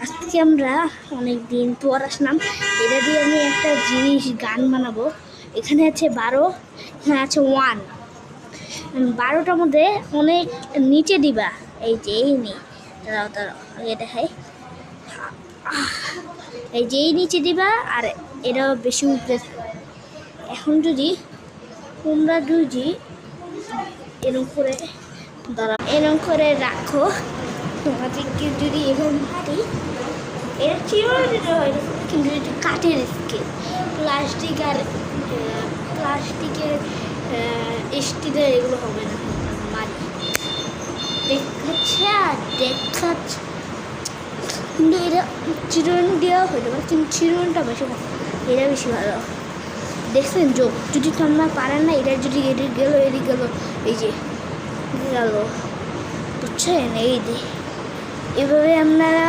আজকে আমরা অনেক দিন পর আসলাম। এটা দিয়ে আমি একটা জিনিস গান বানাবো। এখানে আছে 12, এখানে আছে 1। 12টার মধ্যে অনেক নিচে দিবা, এই যে এই নেই, দাঁড়াও আগে দেখাই। এই যে এই নিচে দিবা আর এটা বেশি উপরে থাকবে। এখন যদি তোমরা যদি এরকম করে এরকম করে রাখো, তোমাদেরকে যদি এরকম পারি, এটা চিরই দিতে হয়, কিন্তু এটা কাঠের স্কেল, প্লাস্টিকের স্টিলের এগুলো হবে না। মারি দেখাচ্ছে কিন্তু এটা চিরুন দেওয়া হইতে পারে, কিন্তু চিরুনটা বেশি ভালো, এটা বেশি ভালো। দেখছেন যোগ, যদি তোমরা পারেন না, এটা যদি এদিকে গেলো এই যে গেল, বুঝছেন? এই যে এভাবে আপনারা